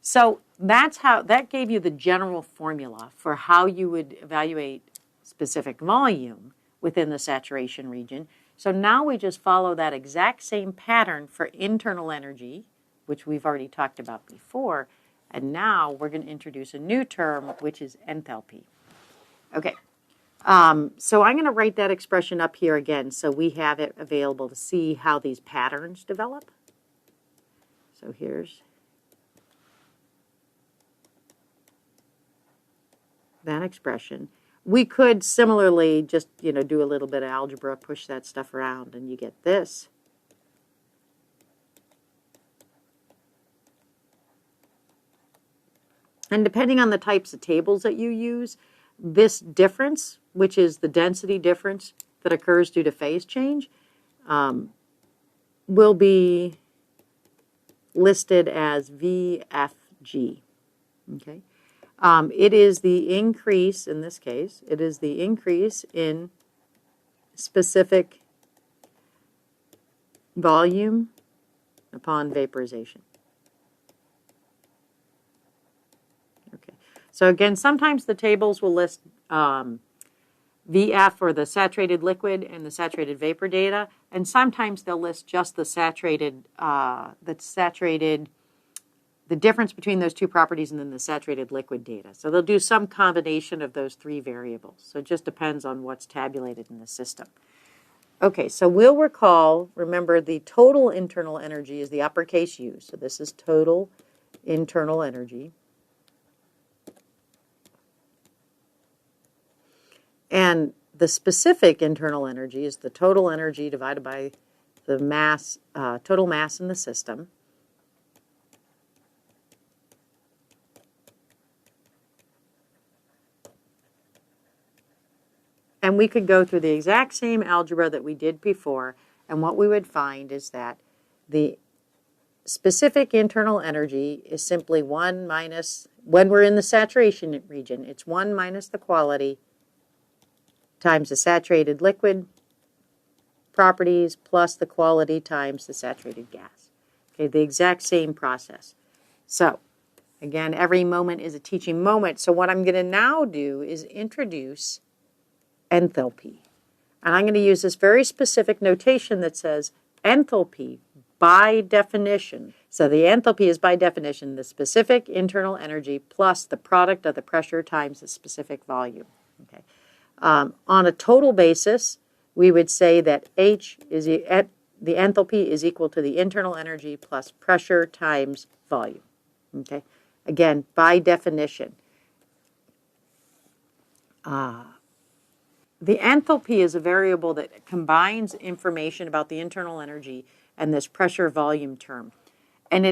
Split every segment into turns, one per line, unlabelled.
So that gave you the general formula for how you would evaluate specific volume within the saturation region. So now we just follow that exact same pattern for internal energy, which we've already talked about before. And now we're going to introduce a new term, which is enthalpy. Okay. So I'm going to write that expression up here again so we have it available to see how these patterns develop. So here's that expression. We could similarly just, do a little bit of algebra, push that stuff around, and you get this. And depending on the types of tables that you use, this difference, which is the density difference that occurs due to phase change, will be listed as VFG. Okay? It is the increase, in this case, it is the increase in specific volume upon vaporization. Okay. So again, sometimes the tables will list VF or the saturated liquid and the saturated vapor data, and sometimes they'll list just the the difference between those two properties and then the saturated liquid data. So they'll do some combination of those three variables. So it just depends on what's tabulated in the system. Okay, so we'll remember the total internal energy is the uppercase U. So this is total internal energy. And the specific internal energy is the total energy divided by the mass, total mass in the system. And we could go through the exact same algebra that we did before, and what we would find is that the specific internal energy is simply 1 minus, when we're in the saturation region, it's 1 minus the quality times the saturated liquid properties plus the quality times the saturated gas. Okay, the exact same process. So, again, every moment is a teaching moment. So what I'm going to now do is introduce enthalpy. And I'm going to use this very specific notation that says enthalpy by definition. So the enthalpy is by definition the specific internal energy plus the product of the pressure times the specific volume. Okay. On a total basis, we would say that H is the enthalpy is equal to the internal energy plus pressure times volume. Okay. Again, by definition. The enthalpy is a variable that combines information about the internal energy and this pressure volume term. And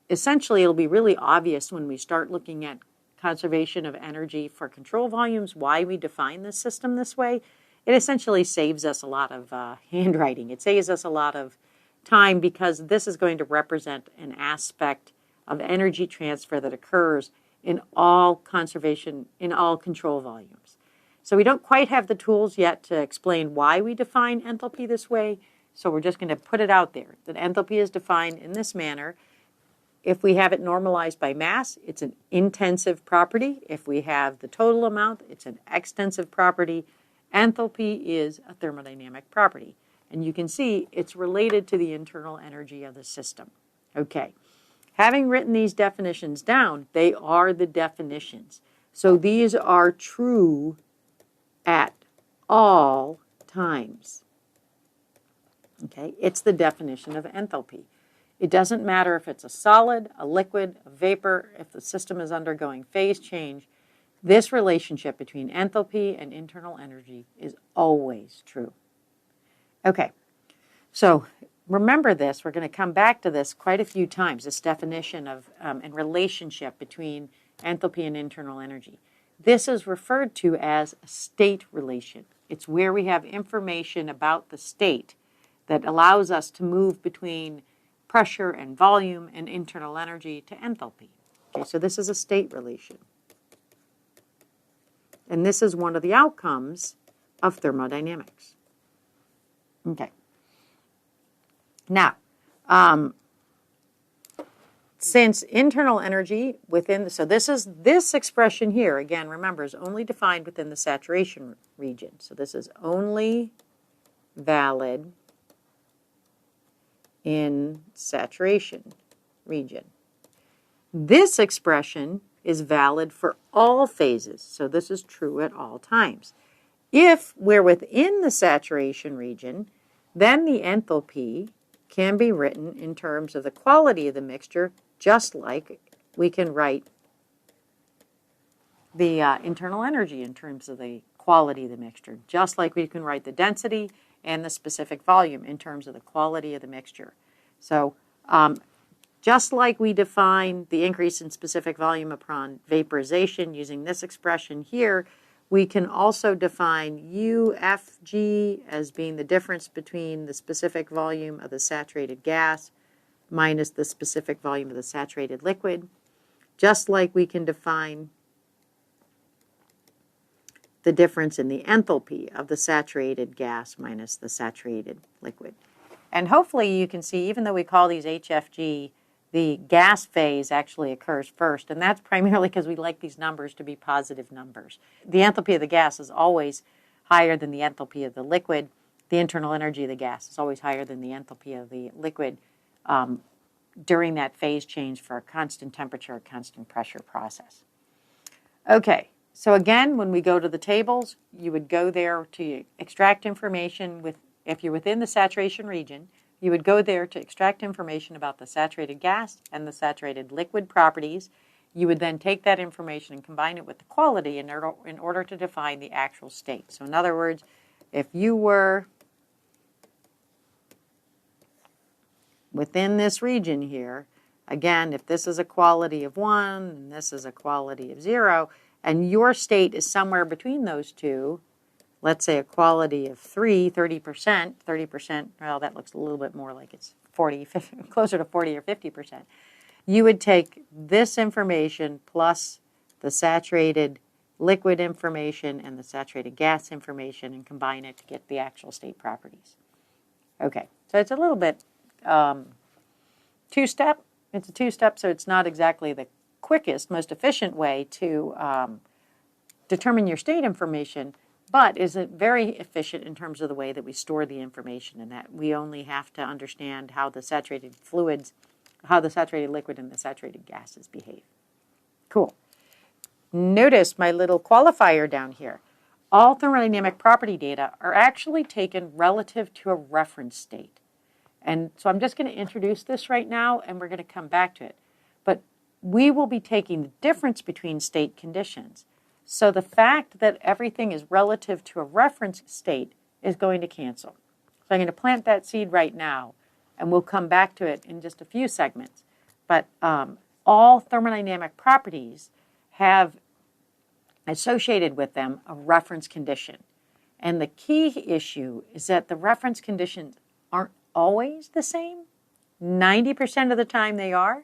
it'll be really obvious when we start looking at conservation of energy for control volumes, why we define this system this way. It essentially saves us a lot of handwriting. It saves us a lot of time because this is going to represent an aspect of energy transfer that occurs in all control volumes. So we don't quite have the tools yet to explain why we define enthalpy this way, so we're just going to put it out there, that enthalpy is defined in this manner. If we have it normalized by mass, it's an intensive property. If we have the total amount, it's an extensive property. Enthalpy is a thermodynamic property. And you can see it's related to the internal energy of the system. Okay. Having written these definitions down, they are the definitions. So these are true at all times. Okay, it's the definition of enthalpy. It doesn't matter if it's a solid, a liquid, a vapor, if the system is undergoing phase change. This relationship between enthalpy and internal energy is always true. Okay, so remember this. We're going to come back to this quite a few times, this definition of and relationship between enthalpy and internal energy. This is referred to as a state relation. It's where we have information about the state that allows us to move between pressure and volume and internal energy to enthalpy. Okay, so this is a state relation. And this is one of the outcomes of thermodynamics. Okay. Now, since internal energy within, so this expression here, again, remember, is only defined within the saturation region. So this is only valid in saturation region. This expression is valid for all phases, so this is true at all times. If we're within the saturation region, then the enthalpy can be written in terms of the quality of the mixture, just like we can write the internal energy in terms of the quality of the mixture, just like we can write the density and the specific volume in terms of the quality of the mixture. So just like we define the increase in specific volume upon vaporization using this expression here, we can also define UFG as being the difference between the specific volume of the saturated gas minus the specific volume of the saturated liquid, just like we can define the difference in the enthalpy of the saturated gas minus the saturated liquid. And hopefully you can see, even though we call these HFG, the gas phase actually occurs first, and that's primarily because we like these numbers to be positive numbers. The enthalpy of the gas is always higher than the enthalpy of the liquid. The internal energy of the gas is always higher than the enthalpy of the liquid during that phase change for a constant temperature, constant pressure process. Okay, so again, when we go to the tables, you would go there to extract information if you're within the saturation region. You would go there to extract information about the saturated gas and the saturated liquid properties. You would then take that information and combine it with the quality in order to define the actual state. So in other words, if you were within this region here, again, if this is a quality of 1 and this is a quality of 0, and your state is somewhere between those two, let's say a quality of 30%, well, that looks a little bit more like it's 40, 50, closer to 40 or 50%. You would take this information plus the saturated liquid information and the saturated gas information and combine it to get the actual state properties. Okay, so it's a little bit two-step. It's a two-step, so it's not exactly the quickest, most efficient way to determine your state information, but is it very efficient in terms of the way that we store the information, and that we only have to understand how the saturated fluids, how the saturated liquid and the saturated gases behave. Cool. Notice my little qualifier down here. All thermodynamic property data are actually taken relative to a reference state. And so I'm just going to introduce this right now, and we're going to come back to it. But we will be taking the difference between state conditions. So the fact that everything is relative to a reference state is going to cancel. So I'm going to plant that seed right now, and we'll come back to it in just a few segments. But all thermodynamic properties have associated with them a reference condition. And the key issue is that the reference conditions aren't always the same. 90% of the time they are.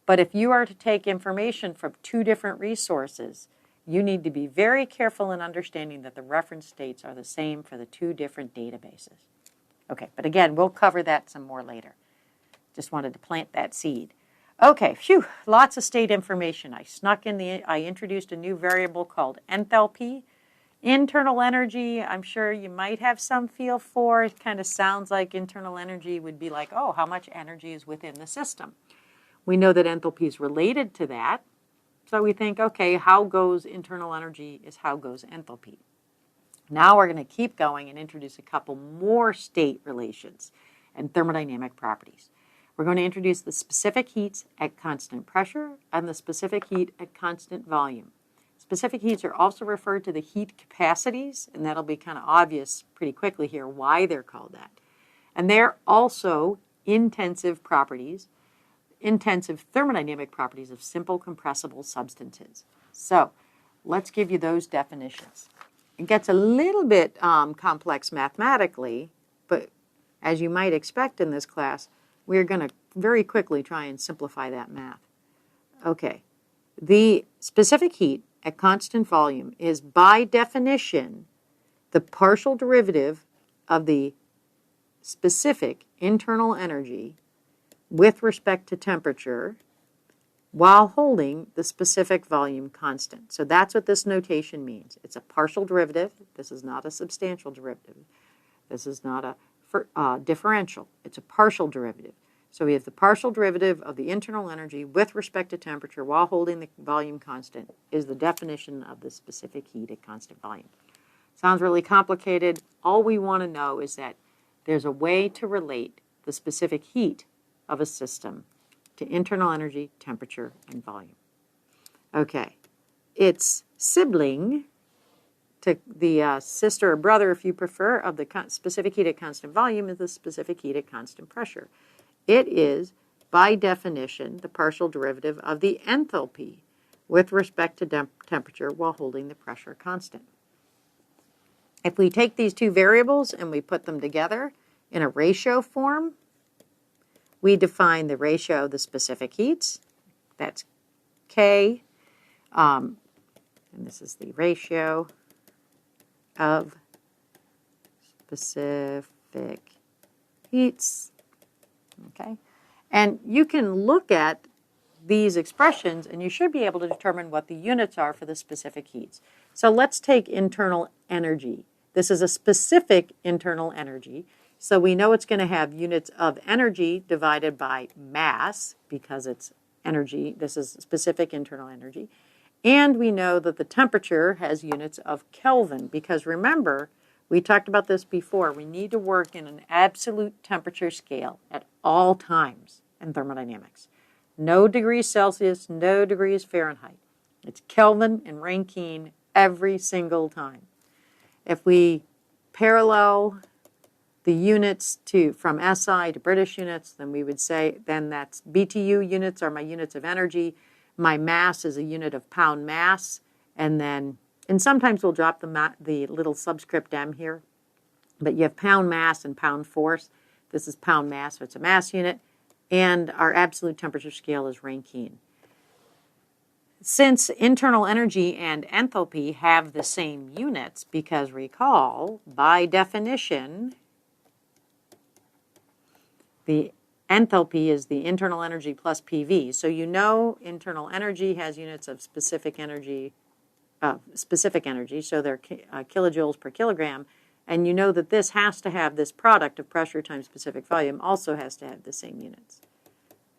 But if you are to take information from two different resources, you need to be very careful in understanding that the reference states are the same for the two different databases. Okay, but again, we'll cover that some more later. Just wanted to plant that seed. Okay, phew, lots of state information. I introduced a new variable called enthalpy. Internal energy, I'm sure you might have some feel for. It kind of sounds like internal energy would be like, oh, how much energy is within the system? We know that enthalpy is related to that. So we think, okay, how goes internal energy is how goes enthalpy. Now we're going to keep going and introduce a couple more state relations and thermodynamic properties. We're going to introduce the specific heats at constant pressure and the specific heat at constant volume. Specific heats are also referred to the heat capacities, and that'll be kind of obvious pretty quickly here why they're called that. And they're also intensive thermodynamic properties of simple compressible substances. So let's give you those definitions. It gets a little bit complex mathematically, but as you might expect in this class, we're going to very quickly try and simplify that math. Okay, the specific heat at constant volume is by definition the partial derivative of the specific internal energy with respect to temperature while holding the specific volume constant. So that's what this notation means. It's a partial derivative. This is not a substantial derivative. This is not a differential. It's a partial derivative. So we have the partial derivative of the internal energy with respect to temperature while holding the volume constant is the definition of the specific heat at constant volume. Sounds really complicated. All we want to know is that there's a way to relate the specific heat of a system to internal energy, temperature, and volume. Okay, its sibling, to the sister or brother, if you prefer, of the specific heat at constant volume is the specific heat at constant pressure. It is, by definition, the partial derivative of the enthalpy with respect to temperature while holding the pressure constant. If we take these two variables and we put them together in a ratio form, we define the ratio of the specific heats. That's K, and this is the ratio of specific heats. Okay, and you can look at these expressions and you should be able to determine what the units are for the specific heats. So let's take internal energy. This is a specific internal energy. So we know it's going to have units of energy divided by mass because it's energy. This is specific internal energy. And we know that the temperature has units of Kelvin because remember, we talked about this before. We need to work in an absolute temperature scale at all times in thermodynamics. No degrees Celsius, no degrees Fahrenheit. It's Kelvin and Rankine every single time. If we parallel the units from SI to British units, then we would say then that's BTU units are my units of energy. My mass is a unit of pound mass, and sometimes we'll drop the little subscript m here, but you have pound mass and pound force. This is pound mass, so it's a mass unit, and our absolute temperature scale is Rankine. Since internal energy and enthalpy have the same units, because recall, by definition, the enthalpy is the internal energy plus PV. So you know internal energy has units of specific energy, so they're kilojoules per kilogram. And you know that this has to have this product of pressure times specific volume also has to have the same units.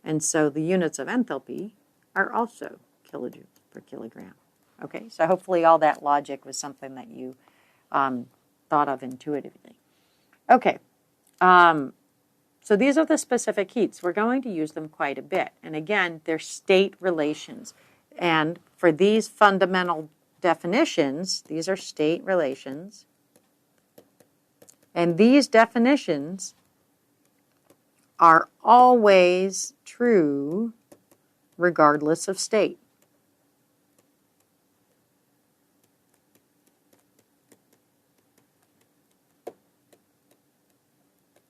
And so the units of enthalpy are also kilojoules per kilogram. Okay, so hopefully all that logic was something that you thought of intuitively. Okay, so these are the specific heats. We're going to use them quite a bit. And again, they're state relations. And for these fundamental definitions, these are state relations. And these definitions are always true regardless of state.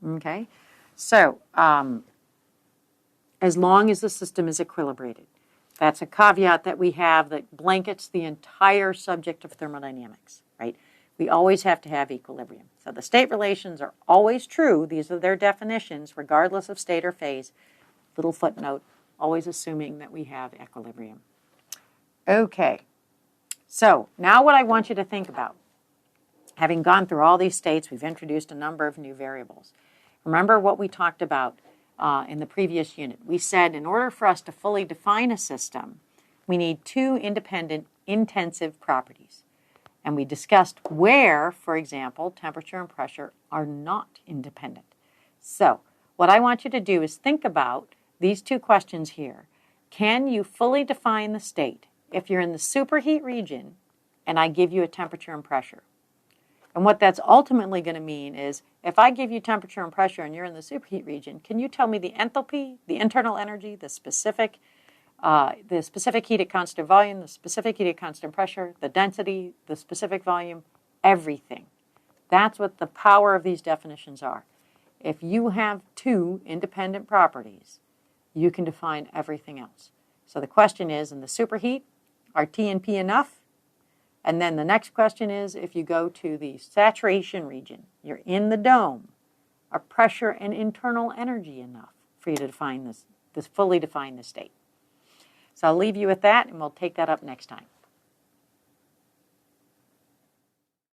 Okay, so as long as the system is equilibrated. That's a caveat that we have that blankets the entire subject of thermodynamics, right? We always have to have equilibrium. So the state relations are always true. These are their definitions, regardless of state or phase. Little footnote, always assuming that we have equilibrium. Okay, so now what I want you to think about, having gone through all these states, we've introduced a number of new variables. Remember what we talked about in the previous unit. We said in order for us to fully define a system, we need two independent intensive properties. And we discussed where, for example, temperature and pressure are not independent. So what I want you to do is think about these two questions here. Can you fully define the state if you're in the superheat region and I give you a temperature and pressure? And what that's ultimately going to mean is if I give you temperature and pressure and you're in the superheat region, can you tell me the enthalpy, the internal energy, the specific heat at constant volume, the specific heat at constant pressure, the density, the specific volume, everything? That's what the power of these definitions are. If you have two independent properties, you can define everything else. So the question is, in the superheat, are T and P enough? And then the next question is, if you go to the saturation region, you're in the dome, are pressure and internal energy enough for you to define this fully define the state? So I'll leave you with that, and we'll take that up next time.